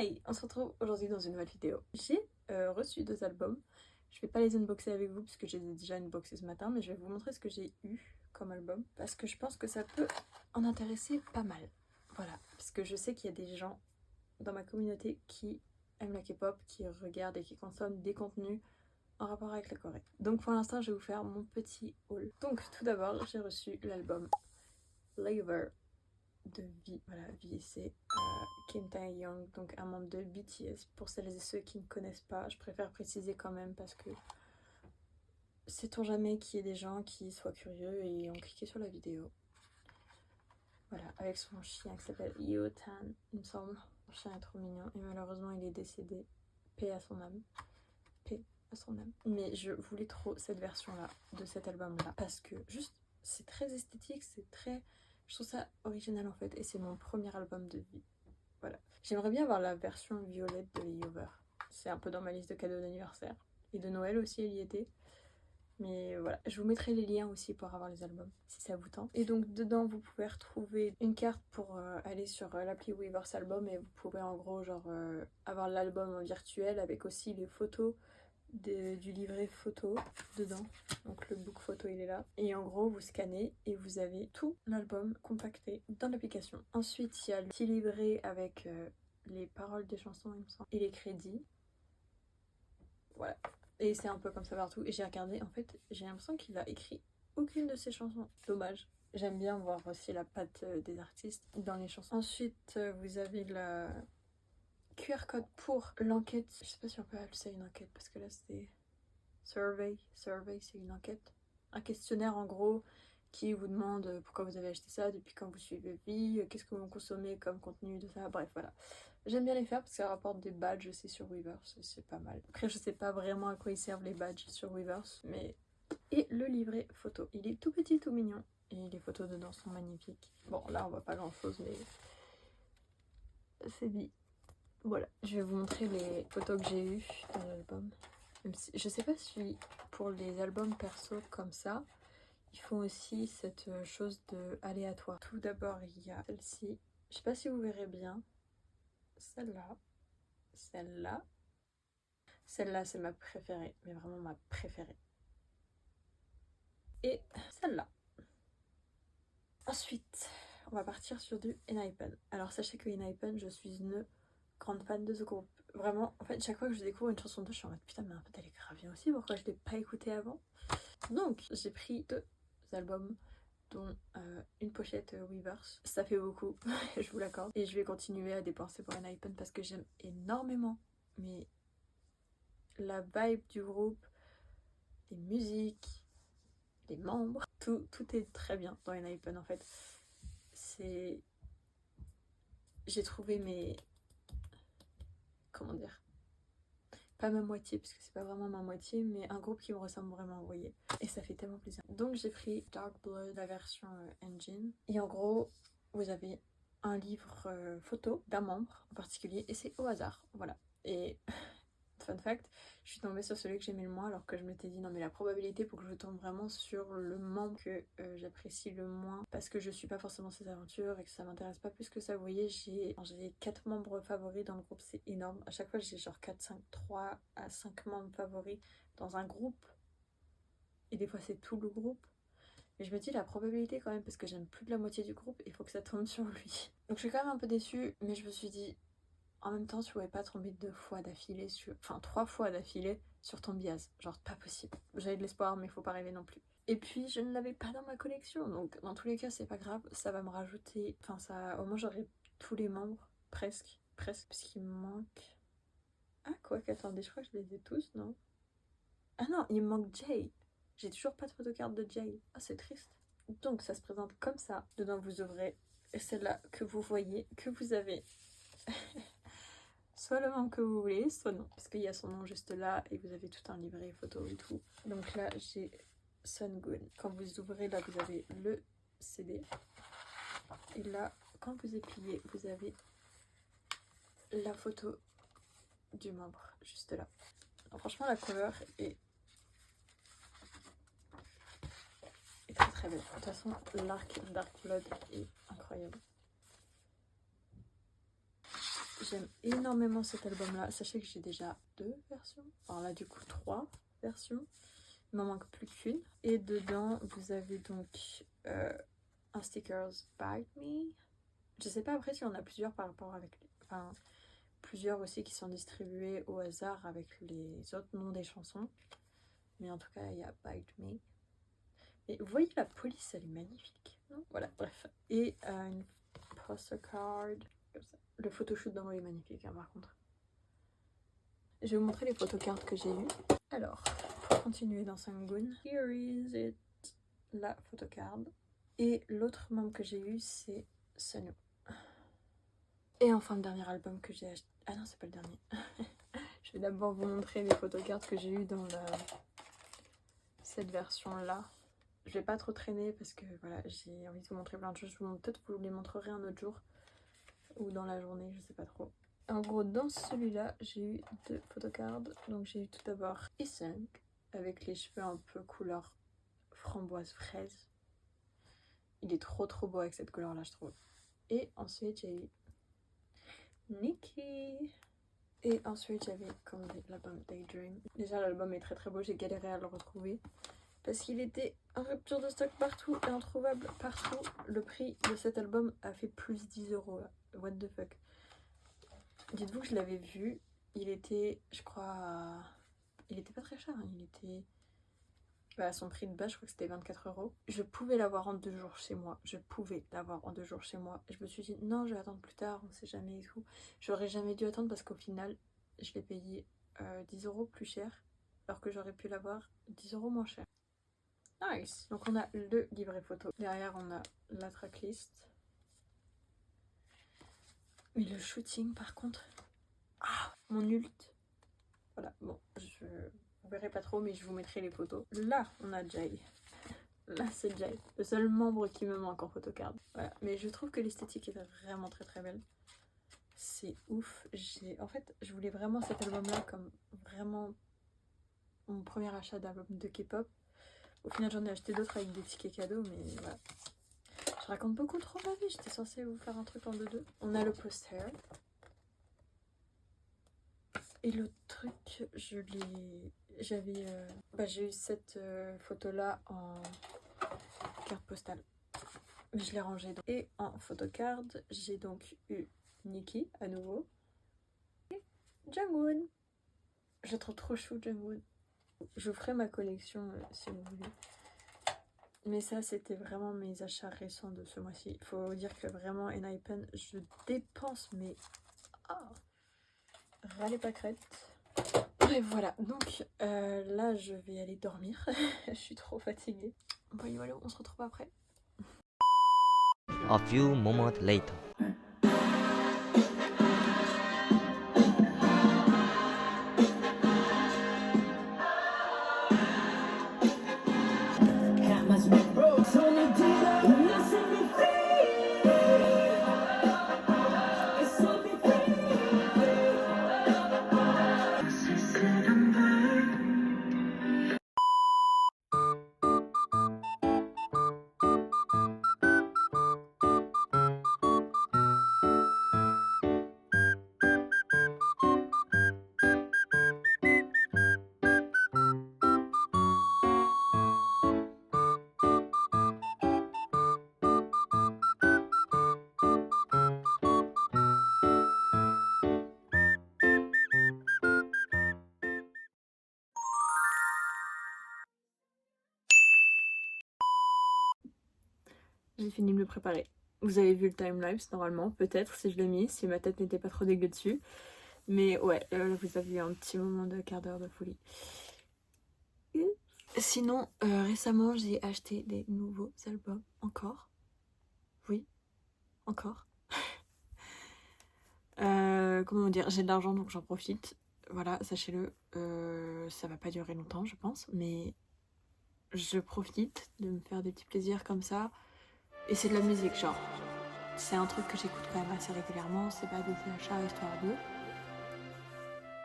Hi! On se retrouve aujourd'hui dans une nouvelle vidéo. J'ai reçu 2 albums. Je vais pas les unboxer avec vous parce que je les ai déjà unboxés ce matin, mais je vais vous montrer ce que j'ai eu comme album parce que je pense que ça peut en intéresser pas mal. Voilà, parce que je sais qu'il y a des gens dans ma communauté qui aiment la K-pop, qui regardent et qui consomment des contenus en rapport avec la Corée. Donc pour l'instant, je vais vous faire mon petit haul. Donc tout d'abord, j'ai reçu l'album Flavor de V. Voilà, V c'est Kim Tae-young, donc un membre de BTS. Pour celles et ceux qui ne connaissent pas, je préfère préciser quand même parce que sait-on jamais qu'il y ait des gens qui soient curieux et ont cliqué sur la vidéo. Voilà, avec son chien qui s'appelle Yeotan, il me semble. Son chien est trop mignon et malheureusement il est décédé. Paix à son âme. Paix à son âme. Mais je voulais trop cette version-là, de cet album-là, parce que juste, c'est très esthétique, c'est très... Je trouve ça original en fait, et c'est mon premier album de vie. Voilà. J'aimerais bien avoir la version violette de Layover. C'est un peu dans ma liste de cadeaux d'anniversaire. Et de Noël aussi, elle y était. Mais voilà, je vous mettrai les liens aussi pour avoir les albums, si ça vous tente. Et donc dedans, vous pouvez retrouver une carte pour aller sur l'appli Weverse Album. Et vous pouvez en gros genre avoir l'album en virtuel avec aussi les photos du livret photo dedans. Donc le book photo il est là. Et en gros vous scannez et vous avez tout l'album compacté dans l'application. Ensuite il y a le petit livret avec les paroles des chansons il me semble et les crédits. Voilà. Et c'est un peu comme ça partout. Et j'ai regardé, en fait j'ai l'impression qu'il a écrit aucune de ses chansons. Dommage. J'aime bien voir aussi la patte des artistes dans les chansons. Ensuite vous avez la QR code pour l'enquête. Je sais pas si on peut appeler ça une enquête parce que là c'est... Survey, c'est une enquête. Un questionnaire en gros qui vous demande pourquoi vous avez acheté ça, depuis quand vous suivez vie, qu'est-ce que vous consommez comme contenu de ça, bref voilà. J'aime bien les faire parce que ça rapporte des badges aussi sur Weverse, c'est pas mal. Après je sais pas vraiment à quoi ils servent les badges sur Weverse, mais... Et le livret photo, il est tout petit, tout mignon. Et les photos dedans sont magnifiques. Bon là on voit pas grand chose mais... c'est dit. Voilà, je vais vous montrer les photos que j'ai eues dans l'album. Même si, je sais pas si pour les albums perso comme ça, ils font aussi cette chose de aléatoire. Tout d'abord, il y a celle-ci. Je sais pas si vous verrez bien. Celle-là. Celle-là. Celle-là, c'est ma préférée. Mais vraiment ma préférée. Et celle-là. Ensuite, on va partir sur du ENHYPEN. Alors sachez que ENHYPEN, je suis une grande fan de ce groupe. Vraiment, en fait, chaque fois que je découvre une chanson de, je suis en mode putain, mais en fait, elle est grave bien aussi. Pourquoi je l'ai pas écoutée avant? Donc, j'ai pris 2 albums, dont une pochette Weverse. Ça fait beaucoup, je vous l'accorde. Et je vais continuer à dépenser pour ENHYPEN parce que j'aime énormément. Mais la vibe du groupe, les musiques, les membres, tout est très bien dans ENHYPEN en fait. C'est... J'ai trouvé mes... Comment dire? Pas ma moitié, parce que c'est pas vraiment ma moitié, mais un groupe qui me ressemble vraiment, vous voyez. Et ça fait tellement plaisir. Donc j'ai pris Dark Blood, la version Engine. Et en gros, vous avez un livre photo d'un membre en particulier, et c'est au hasard, voilà. Et fun fact, je suis tombée sur celui que j'aimais le moins, alors que je m'étais dit non mais la probabilité pour que je tombe vraiment sur le membre que j'apprécie le moins, parce que je suis pas forcément ses aventures et que ça m'intéresse pas plus que ça. Vous voyez, j'ai 4 membres favoris dans le groupe, c'est énorme. À chaque fois j'ai genre 3 à 5 membres favoris dans un groupe, et des fois c'est tout le groupe. Mais je me dis la probabilité quand même, parce que j'aime plus de la moitié du groupe, il faut que ça tombe sur lui. Donc je suis quand même un peu déçue, mais je me suis dit en même temps, tu pouvais pas tomber 2 fois d'affilée sur... Enfin, 3 fois d'affilée sur ton biase. Genre, pas possible. J'avais de l'espoir, mais faut pas rêver non plus. Et puis, je ne l'avais pas dans ma collection. Donc, dans tous les cas, c'est pas grave. Ça va me rajouter... Enfin, ça... Au moins, j'aurai tous les membres. Presque. Presque. Parce qu'il me manque... Ah, quoi qu'attendez, je crois que je les ai tous, non? Ah non, il me manque Jay. J'ai toujours pas de photocarte de Jay. Ah, c'est triste. Donc, ça se présente comme ça. Dedans, vous ouvrez celle-là que vous voyez, que vous avez... soit le membre que vous voulez, soit non. Parce qu'il y a son nom juste là et vous avez tout un livret photo et tout. Donc là, j'ai Sungoon. Quand vous ouvrez, là, vous avez le CD. Et là, quand vous plié, vous avez la photo du membre, juste là. Alors, franchement, la cover est très très belle. De toute façon, l'arc Dark Blood est incroyable. j'aime énormément cet album-là. Sachez que j'ai déjà 2 versions. Enfin là du coup 3 versions. Il m'en manque plus qu'une. Et dedans, vous avez donc un stickers Bite Me. Je sais pas après si on a plusieurs par rapport avec... Enfin, plusieurs aussi qui sont distribués au hasard avec les autres noms des chansons. Mais en tout cas, il y a Bite Me. Et vous voyez la police, elle est magnifique. Non, voilà, bref. Et une postcard. Comme ça. Le photoshoot d'en haut est magnifique, hein, par contre. Je vais vous montrer les photocards que j'ai eues. Alors, pour continuer dans Sangoon, here is it, la photocard. Et l'autre membre que j'ai eu, c'est Sunwoo. Et enfin, le dernier album que j'ai acheté. Ah non, c'est pas le dernier. Je vais d'abord vous montrer les photocards que j'ai eues dans cette version-là. Je vais pas trop traîner parce que voilà, j'ai envie de vous montrer plein de choses. Peut-être vous les montrerai un autre jour ou dans la journée, je sais pas trop. En gros, dans celui-là, j'ai eu 2 photocards. Donc j'ai eu tout d'abord Isung avec les cheveux un peu couleur framboise fraise. Il est trop beau avec cette couleur-là, je trouve. Et ensuite, j'ai eu Nikki. Et ensuite, j'avais comme l'album Daydream. Déjà, l'album est très beau. J'ai galéré à le retrouver parce qu'il était en rupture de stock partout et introuvable partout. Le prix de cet album a fait plus 10 € là. What the fuck. Dites-vous que je l'avais vu. Il était, je crois, il était pas très cher. Hein. Il était à son prix de base, je crois que c'était 24 €. Je pouvais l'avoir en 2 jours chez moi. Je pouvais l'avoir en 2 jours chez moi. Et je me suis dit, non, je vais attendre plus tard, on sait jamais et tout. J'aurais jamais dû attendre parce qu'au final, je l'ai payé 10 € plus cher. Alors que j'aurais pu l'avoir 10 € moins cher. Nice. Donc on a le livret photo. Derrière, on a la tracklist. Mais le shooting, par contre... Ah, mon ult. Voilà, bon, vous verrez pas trop, mais je vous mettrai les photos. Là, on a Jay. Là, c'est Jay. Le seul membre qui me manque en photocard. Voilà, mais je trouve que l'esthétique est vraiment très belle. C'est ouf. En fait, je voulais vraiment cet album-là comme vraiment mon premier achat d'album de K-pop. Au final, j'en ai acheté d'autres avec des tickets cadeaux, mais voilà. Je raconte beaucoup trop ma vie. J'étais censée vous faire un truc en 2-2. On a le poster. Et l'autre truc, j'ai eu cette photo-là en carte postale. Mais je l'ai rangée. Et en photocard, j'ai donc eu Nikki à nouveau. Et Jungwoon. Je trouve trop chou Jungwoon. Je vous ferai ma collection si vous voulez. Mais ça, c'était vraiment mes achats récents de ce mois-ci. Il faut dire que vraiment, Enhypen, je dépense, mais... Ah, râlez pas crête. Et voilà, donc là, je vais aller dormir. Je suis trop fatiguée. Bon, voilà, on se retrouve après. A few moments later. J'ai fini de me préparer. Vous avez vu le timelapse normalement, peut-être si je l'ai mis, si ma tête n'était pas trop dégueu dessus. Mais ouais, vous avez eu un petit moment de quart d'heure de folie. Sinon, récemment, j'ai acheté des nouveaux albums. Encore. Oui, encore. Comment dire, j'ai de l'argent donc j'en profite. Voilà, sachez-le, ça va pas durer longtemps, je pense, mais je profite de me faire des petits plaisirs comme ça. Et c'est de la musique, genre. C'est un truc que j'écoute quand même assez régulièrement, c'est pas des achats histoire d'eux.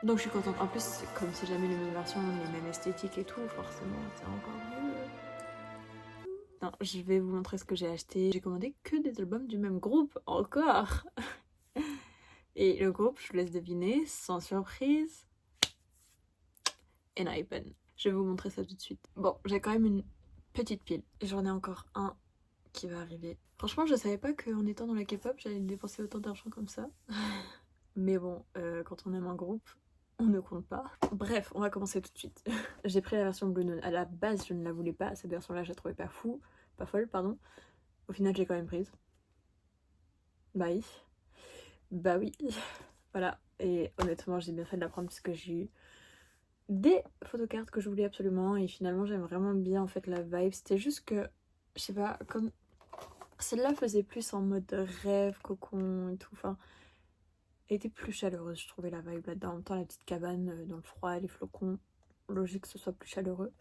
Donc je suis contente. En plus, comme c'est jamais les mêmes versions, les mêmes esthétiques et tout, forcément, c'est encore mieux. Non, je vais vous montrer ce que j'ai acheté. J'ai commandé que des albums du même groupe, encore. Et le groupe, je vous laisse deviner, sans surprise, ENHYPEN. Je vais vous montrer ça tout de suite. Bon, j'ai quand même une petite pile. J'en ai encore un qui va arriver. Franchement, je savais pas qu'en étant dans la K-pop, j'allais dépenser autant d'argent comme ça. Mais bon, quand on aime un groupe, on ne compte pas. Bref, on va commencer tout de suite. J'ai pris la version Blue Note. À la base, je ne la voulais pas. Cette version-là, je la trouvais pas folle, pardon. Au final, j'ai quand même prise. Bah oui. Bah oui. Voilà. Et honnêtement, j'ai bien fait de la prendre parce que j'ai eu des photocards que je voulais absolument. Et finalement, j'aime vraiment bien en fait la vibe. C'était juste que, je sais pas, comme celle-là faisait plus en mode rêve, cocon et tout. Enfin, elle était plus chaleureuse, je trouvais la vibe là-dedans. En même temps, la petite cabane dans le froid, les flocons. Logique que ce soit plus chaleureux.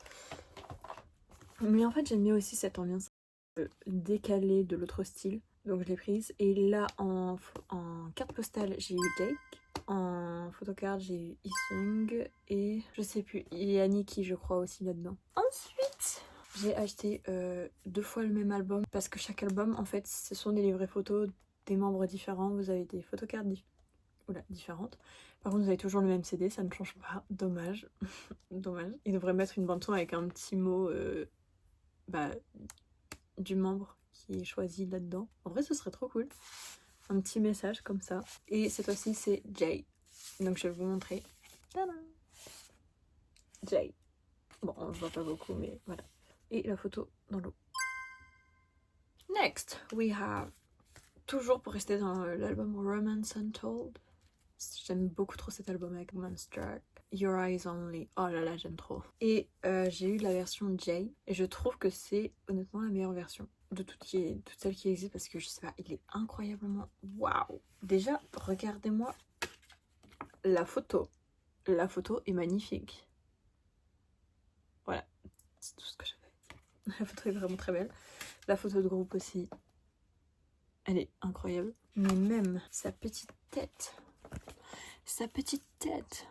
Mais en fait, j'aime bien aussi cette ambiance décalée de l'autre style. Donc je l'ai prise. Et là, en carte postale, j'ai eu Jake. En photocard, j'ai eu Isung. Et je sais plus, il y a Nikki, je crois, aussi là-dedans. Ensuite, j'ai acheté 2 fois le même album. Parce que chaque album, en fait, ce sont des livrets photos des membres différents. Vous avez des photocards différentes. Par contre, vous avez toujours le même CD, ça ne change pas. Dommage. Dommage. Ils devraient mettre une bande-son avec un petit mot du membre qui est choisi là-dedans. En vrai, ce serait trop cool. Un petit message comme ça. Et cette fois-ci, c'est Jay. Donc, je vais vous montrer. Tadam! Jay. Bon, on ne voit pas beaucoup, mais voilà. Et la photo dans l'eau. Next, we have, toujours pour rester dans l'album Romance Untold. J'aime beaucoup trop cet album avec Moonstruck. Your Eyes Only. Oh là là, j'aime trop. Et j'ai eu la version J. Et je trouve que c'est honnêtement la meilleure version de toutes celles qui existent. Parce que je sais pas, il est incroyablement waouh. Déjà, regardez-moi la photo. La photo est magnifique. Voilà, c'est tout ce que j'avais. La photo est vraiment très belle. La photo de groupe aussi. Elle est incroyable. Mais même sa petite tête. Sa petite tête.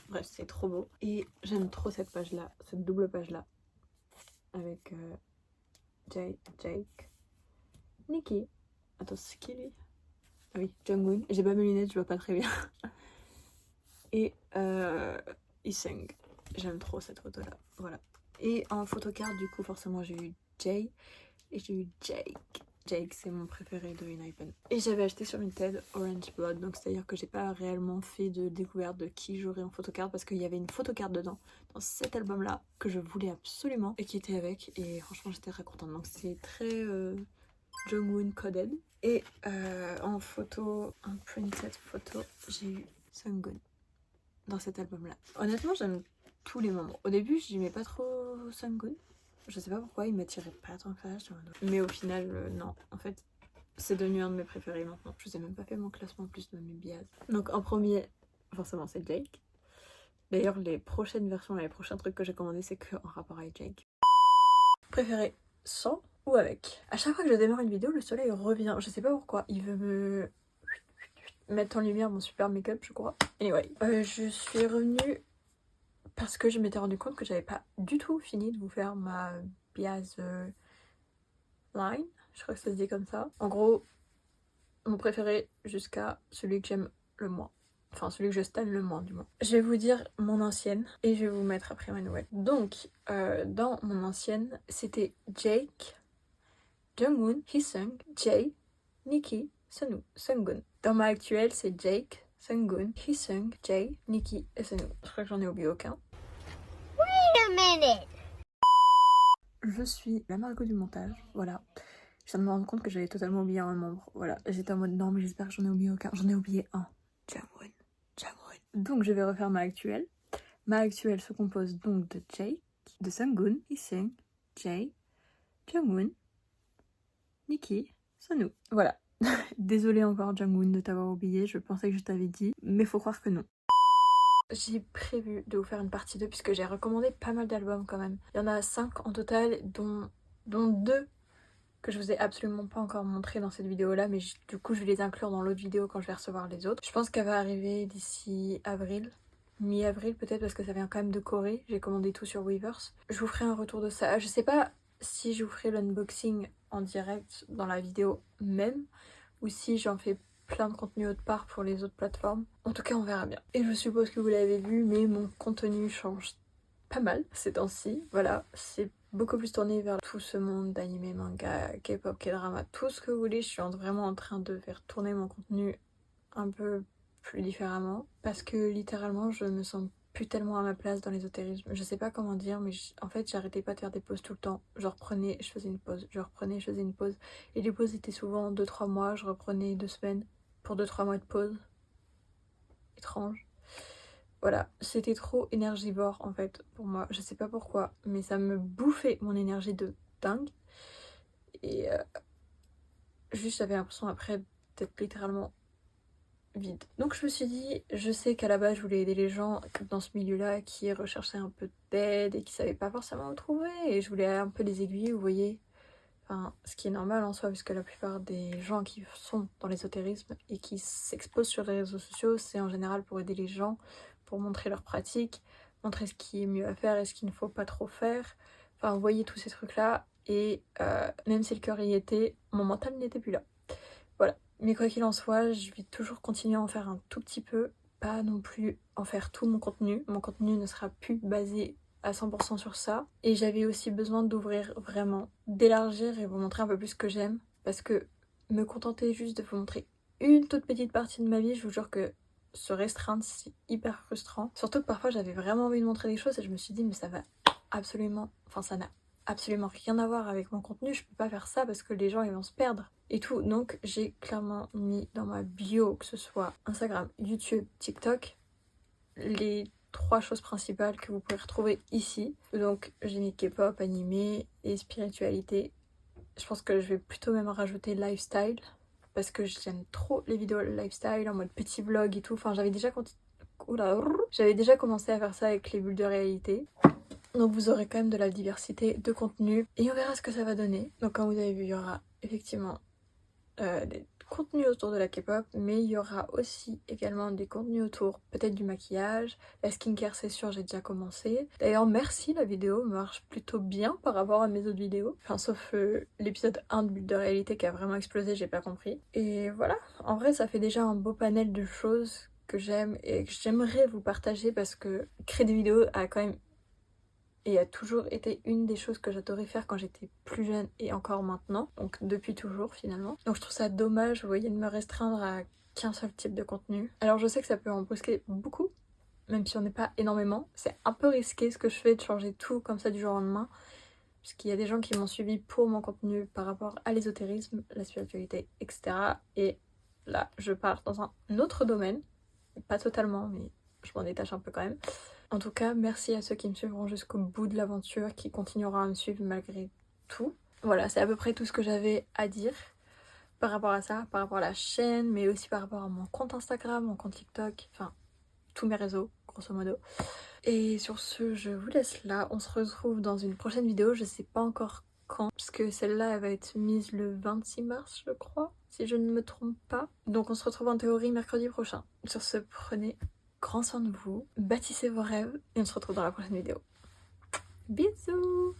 Bref, c'est trop beau. Et j'aime trop cette page-là, cette double page-là. Avec Jake, Nikki. Attends, c'est qui lui? Ah oui, Jungwoon. J'ai pas mes lunettes, je vois pas très bien. Et Isung. J'aime trop cette photo-là. Voilà. Et en photocard, du coup, forcément, j'ai eu Jay. Et j'ai eu Jake. Jake, c'est mon préféré de ENHYPEN. Et j'avais acheté sur Vinted Orange Blood, donc c'est-à-dire que j'ai pas réellement fait de découverte de qui j'aurais en photocard parce qu'il y avait une photocard dedans, dans cet album-là, que je voulais absolument et qui était avec. Et franchement, j'étais très contente. Donc c'est très Jungwoon coded. Et en photo, en printed photo, j'ai eu Sungwoon dans cet album-là. Honnêtement, j'aime tous les membres. Au début, j'aimais pas trop Sungwoon. Je sais pas pourquoi, il m'attirait pas tant que ça. Mais au final, non. En fait, c'est devenu un de mes préférés maintenant. Je vous ai même pas fait mon classement en plus de mes biases. Donc en premier, forcément, c'est Jake. D'ailleurs, les prochaines versions, les prochains trucs que j'ai commandés, c'est que en rapport avec Jake. Préféré sans ou avec? À chaque fois que je démarre une vidéo, le soleil revient. Je sais pas pourquoi. Il veut me mettre en lumière mon super make-up, je crois. Anyway, je suis revenue parce que je m'étais rendu compte que j'avais pas du tout fini de vous faire ma biase line. Je crois que ça se dit comme ça. En gros, mon préféré jusqu'à celui que j'aime le moins. Enfin, celui que je stan le moins, du moins. Je vais vous dire mon ancienne et je vais vous mettre après ma nouvelle. Donc, dans mon ancienne, c'était Jake, Jungwoon, Hisung, Jae, Nikki, Sungwoon. Dans ma actuelle, c'est Jake, Sungwoon, Hisung, Jae, Nikki et Sunwoo. Je crois que j'en ai oublié aucun. Wait a minute! Je suis la Margot du montage, voilà. Je viens de me rendre compte que j'avais totalement oublié un membre. Voilà, j'étais en mode non, mais j'espère que j'en ai oublié aucun. J'en ai oublié un. Jungwoon. Donc je vais refaire ma actuelle. Ma actuelle se compose donc de Jake, de Sungwoon, Hisung, Jae, Jungwoon, Nikki, Sunwoo. Voilà. Désolée encore Jungwoon de t'avoir oublié, je pensais que je t'avais dit, mais faut croire que non. J'ai prévu de vous faire une partie 2 puisque j'ai recommandé pas mal d'albums quand même. Il y en a 5 en total, dont 2 que je vous ai absolument pas encore montré dans cette vidéo là, mais du coup je vais les inclure dans l'autre vidéo quand je vais recevoir les autres. Je pense qu'elle va arriver d'ici avril, mi-avril peut-être, parce que ça vient quand même de Corée. J'ai commandé tout sur Weverse. Je vous ferai un retour de ça. Je sais pas si je vous ferai l'unboxing en direct dans la vidéo même, ou si j'en fais plein de contenu autre part pour les autres plateformes. En tout cas, on verra bien. Et je suppose que vous l'avez vu, mais mon contenu change pas mal ces temps-ci. Voilà, c'est beaucoup plus tourné vers tout ce monde d'anime, manga, K-pop, K-drama, tout ce que vous voulez. Je suis vraiment en train de faire tourner mon contenu un peu plus différemment parce que littéralement je me sens plus tellement à ma place dans l'ésotérisme. Je sais pas comment dire, mais en fait j'arrêtais pas de faire des pauses tout le temps. Je reprenais, je faisais une pause, je reprenais, je faisais une pause. Et les pauses étaient souvent 2-3 mois, je reprenais 2 semaines pour 2-3 mois de pause. Étrange. Voilà, c'était trop énergivore en fait pour moi. Je sais pas pourquoi, mais ça me bouffait mon énergie de dingue. Et juste j'avais l'impression après d'être littéralement vide. Donc je me suis dit, je sais qu'à la base je voulais aider les gens dans ce milieu-là qui recherchaient un peu d'aide et qui savaient pas forcément où trouver, et je voulais un peu les aiguiller, vous voyez. Enfin, ce qui est normal en soi, puisque la plupart des gens qui sont dans l'ésotérisme et qui s'exposent sur les réseaux sociaux, c'est en général pour aider les gens, pour montrer leurs pratiques, montrer ce qui est mieux à faire et ce qu'il ne faut pas trop faire. Enfin, vous voyez tous ces trucs-là, et même si le cœur y était, mon mental n'était plus là. Voilà. Mais quoi qu'il en soit, je vais toujours continuer à en faire un tout petit peu, pas non plus en faire tout mon contenu. Mon contenu ne sera plus basé à 100% sur ça. Et j'avais aussi besoin d'ouvrir vraiment, d'élargir et vous montrer un peu plus ce que j'aime. Parce que me contenter juste de vous montrer une toute petite partie de ma vie, je vous jure que se restreindre, c'est hyper frustrant. Surtout que parfois j'avais vraiment envie de montrer des choses et je me suis dit, mais ça va absolument... Enfin, ça n'a absolument rien à voir avec mon contenu, je peux pas faire ça parce que les gens ils vont se perdre et tout. Donc j'ai clairement mis dans ma bio, que ce soit Instagram, YouTube, TikTok, les 3 choses principales que vous pouvez retrouver ici. Donc j'ai mis K-pop, animé et spiritualité. Je pense que je vais plutôt même rajouter lifestyle parce que j'aime trop les vidéos lifestyle en mode petit vlog et tout. Enfin j'avais déjà commencé à faire ça avec les bulles de réalité. Donc vous aurez quand même de la diversité de contenu et on verra ce que ça va donner. Donc comme vous avez vu, il y aura effectivement des contenus autour de la K-pop, mais il y aura aussi également des contenus autour peut-être du maquillage. La skincare c'est sûr, j'ai déjà commencé. D'ailleurs merci, la vidéo marche plutôt bien par rapport à mes autres vidéos. Enfin sauf l'épisode 1 de Bulle de réalité qui a vraiment explosé, j'ai pas compris. Et voilà, en vrai ça fait déjà un beau panel de choses que j'aime et que j'aimerais vous partager parce que créer des vidéos a quand même et a toujours été une des choses que j'adorais faire quand j'étais plus jeune et encore maintenant, donc depuis toujours finalement. Donc je trouve ça dommage, vous voyez, de me restreindre à qu'un seul type de contenu. Alors je sais que ça peut en brusquer beaucoup, même si on n'est pas énormément. C'est un peu risqué ce que je fais de changer tout comme ça du jour au lendemain, puisqu'il y a des gens qui m'ont suivi pour mon contenu par rapport à l'ésotérisme, la spiritualité, etc. Et là, je pars dans un autre domaine, pas totalement, mais je m'en détache un peu quand même. En tout cas, merci à ceux qui me suivront jusqu'au bout de l'aventure, qui continueront à me suivre malgré tout. Voilà, c'est à peu près tout ce que j'avais à dire par rapport à ça, par rapport à la chaîne, mais aussi par rapport à mon compte Instagram, mon compte TikTok, enfin tous mes réseaux, grosso modo. Et sur ce, je vous laisse là. On se retrouve dans une prochaine vidéo, je sais pas encore quand, parce que celle-là, elle va être mise le 26 mars, je crois, si je ne me trompe pas. Donc on se retrouve en théorie mercredi prochain. Sur ce, prenez grand soin de vous, bâtissez vos rêves et on se retrouve dans la prochaine vidéo. Bisous!